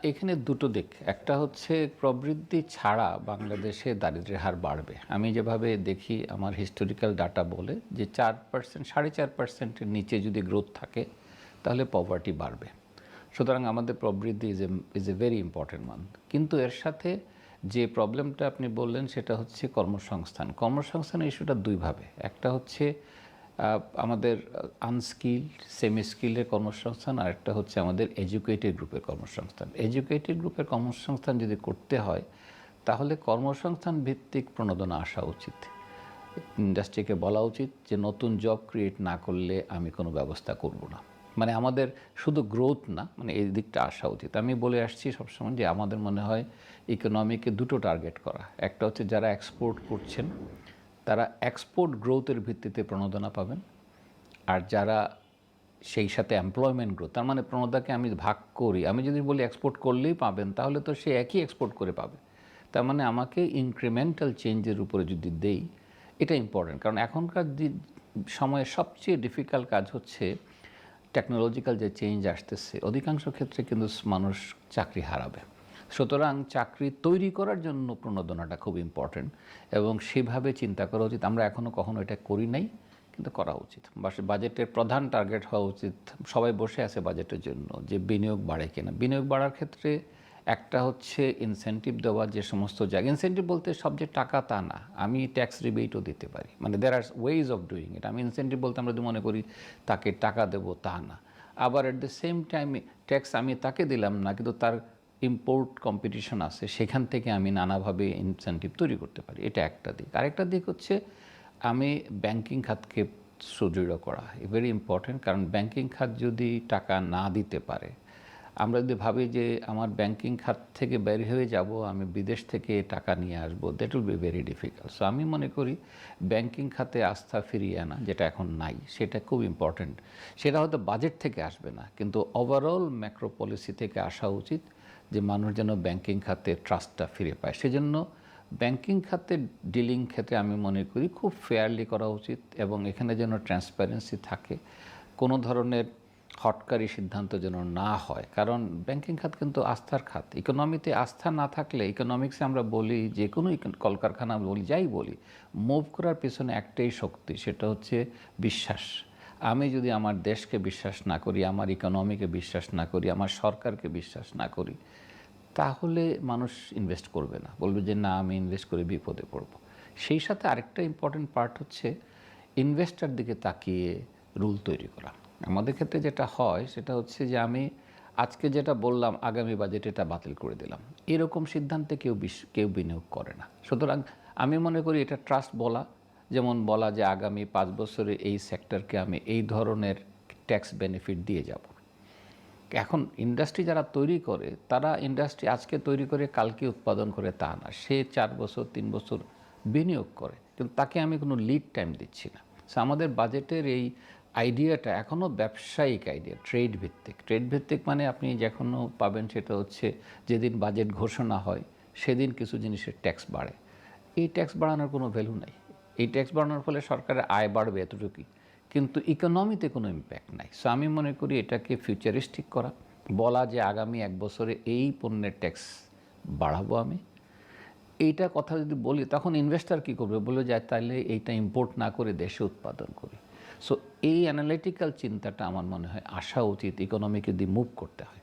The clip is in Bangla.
এখানে দুটো দিক। একটা হচ্ছে প্রবৃদ্ধি ছাড়া বাংলাদেশে দারিদ্র্যের হার বাড়বে। আমি যেভাবে দেখি আমার হিস্টোরিক্যাল ডাটা বলে যে 4%, 4.5%-এর নিচে যদি গ্রোথ থাকে তাহলে পভার্টি বাড়বে। সুতরাং আমাদের প্রবৃদ্ধি ইজ এ ভেরি ইম্পর্টেন্ট মান। কিন্তু এর সাথে যে প্রবলেমটা আপনি বললেন সেটা হচ্ছে কর্মসংস্থান। কর্মসংস্থানের ইস্যুটা দুইভাবে। একটা হচ্ছে আমাদের আনস্কিল্ড, সেমি স্কিল্ডের কর্মসংস্থান, আর একটা হচ্ছে আমাদের এডুকেটেড গ্রুপের কর্মসংস্থান। এডুকেটেড গ্রুপের কর্মসংস্থান যদি করতে হয় তাহলে কর্মসংস্থান ভিত্তিক প্রণোদনা আসা উচিত। ইন্ডাস্ট্রিকে বলা উচিত যে নতুন জব ক্রিয়েট না করলে আমি কোনো ব্যবস্থা করব না। মানে আমাদের শুধু গ্রোথ না, মানে এই দিকটা আসা উচিত। আমি বলে আসছি সবসময় যে আমাদের মনে হয় ইকোনমিকে দুটো টার্গেট করা। একটা হচ্ছে যারা এক্সপোর্ট করছেন তারা এক্সপোর্ট গ্রোথের ভিত্তিতে প্রণোদনা পাবেন, আর যারা সেই সাথে এমপ্লয়মেন্ট গ্রোথ, তার মানে প্রণোদনাকে আমি ভাগ করি। আমি যদি বলি এক্সপোর্ট করলেই পাবেন তাহলে তো সে একই এক্সপোর্ট করে পাবে। তার মানে আমাকে ইনক্রিমেন্টাল চেঞ্জের উপরে যদি দেই, এটা ইম্পর্টেন্ট। কারণ এখনকার সময়ে সবচেয়ে ডিফিকাল্ট কাজ হচ্ছে টেকনোলজিক্যাল যে চেঞ্জ আসতেছে, অধিকাংশ ক্ষেত্রে কিন্তু মানুষ চাকরি হারাবে। সুতরাং চাকরি তৈরি করার জন্য প্রণোদনাটা খুব ইম্পর্টেন্ট এবং সেভাবে চিন্তা করা উচিত। আমরা এখনও কখনো এটা করি নাই, কিন্তু করা উচিত। বাজেটের প্রধান টার্গেট হওয়া উচিত, সবাই বসে আছে বাজেটের জন্য, যে বিনিয়োগ বাড়ে কিনা। বিনিয়োগ বাড়ার ক্ষেত্রে একটা হচ্ছে ইনসেন্টিভ দেওয়া, যে সমস্ত জায়গায় ইনসেন্টিভ বলতে সব যে টাকা তা না, আমি ট্যাক্স রিবেটও দিতে পারি। মানে দেয়ার আর ওয়েজ অফ ডুইং ইট। আমি ইনসেন্টিভ বলতে আমরা যদি মনে করি তাকে টাকা দেবো তা না, আবার at the same time tax আমি তাকে দিলাম না, কিন্তু তার ইম্পোর্ট কম্পিটিশন আছে, সেখান থেকে আমি নানাভাবে ইনসেন্টিভ তৈরি করতে পারি। এটা একটা দিক। আরেকটা দিক হচ্ছে আমি ব্যাংকিং খাতকে সুদৃঢ় করা, ভেরি ইম্পর্টেন্ট। কারণ ব্যাংকিং খাত যদি টাকা না দিতে পারে, আমরা যদি ভাবি যে আমার ব্যাংকিং খাত থেকে বের হয়ে যাব, আমি বিদেশ থেকে টাকা নিয়ে আসবো, that will be very difficult. So আমি মনে করি ব্যাংকিং খাতে আস্থা ফিরিয়ে আনা, যেটা এখন নাই, সেটা খুব ইম্পর্ট্যান্ট। সেটা হয়তো বাজেট থেকে আসবে না, কিন্তু ওভারঅল ম্যাক্রো পলিসি থেকে আসা উচিত, যে মানুষ যেন ব্যাংকিং খাতে ট্রাস্টটা ফিরে পায়। সেজন্য ব্যাংকিং খাতে ডিলিং ক্ষেত্রে আমি মনে করি খুব ফেয়ারলি করা উচিত এবং এখানে যেন ট্রান্সপারেন্সি থাকে, কোনো ধরনের হটকারী সিদ্ধান্ত যেন না হয়। কারণ ব্যাংকিং খাত কিন্তু আস্থার খাত। ইকোনমিতে আস্থা না থাকলে, ইকোনমিক্সে আমরা বলি, যে কোনো কলকারখানা বলি, যাই বলি, মুভ করার পেছনে একটাই শক্তি, সেটা হচ্ছে বিশ্বাস। আমি যদি আমার দেশকে বিশ্বাস না করি, আমার ইকোনমিকে বিশ্বাস না করি, আমার সরকারকে বিশ্বাস না করি, তাহলে মানুষ ইনভেস্ট করবে না, বলবে যে না, আমি ইনভেস্ট করে বিপদে পড়ব। সেই সাথে আরেকটা ইম্পর্টেন্ট পার্ট হচ্ছে ইনভেস্টার দিকে তাকিয়ে রুল তৈরি করা। আমাদের ক্ষেত্রে যেটা হয় সেটা হচ্ছে যে আমি আজকে যেটা বললাম আগামী বাজেটে এটা বাতিল করে দিলাম, এরকম সিদ্ধান্তে কেউ বিনিয়োগ করে না। সুতরাং আমি মনে করি এটা ট্রাস্ট বলা, যেমন বলা যে আগামী 5 বছরে এই সেক্টরকে আমি এই ধরনের ট্যাক্স বেনিফিট দিয়ে যাব। এখন ইন্ডাস্ট্রি যারা তৈরি করে, তারা ইন্ডাস্ট্রি আজকে তৈরি করে কালকে উৎপাদন করে তা না, সে 4 বছর 3 বছর বিনিয়োগ করে, কিন্তু তাকে আমি কোনো লিড টাইম দিচ্ছি না। সো আমাদের বাজেটের এই আইডিয়াটা এখনও ব্যবসায়িক আইডিয়া, ট্রেড ভিত্তিক মানে আপনি যেখনও পাবেন সেটা হচ্ছে যেদিন বাজেট ঘোষণা হয় সেদিন কিছু জিনিসের ট্যাক্স বাড়ে। এই ট্যাক্স বাড়ানোর কোনো ভ্যালু নাই। এই ট্যাক্স বাড়ানোর ফলে সরকারের আয় বাড়বে এতটুকুই, কিন্তু ইকোনমিতে কোনো ইম্প্যাক্ট নাই। সো আমি মনে করি এটাকে ফিউচারিস্টিক করা, বলা যে আগামী 1 বছরে এই পণ্যের ট্যাক্স বাড়াবো আমি, এইটা কথা যদি বলি, তখন ইনভেস্টার কী করবে, বলবে যে তাহলে এইটা ইম্পোর্ট না করে দেশে উৎপাদন করি। সো এই অ্যানালিটিক্যাল চিন্তাটা আমার মনে হয় আসা উচিত ইকোনমিকে দিয়ে মুভ করতে হয়।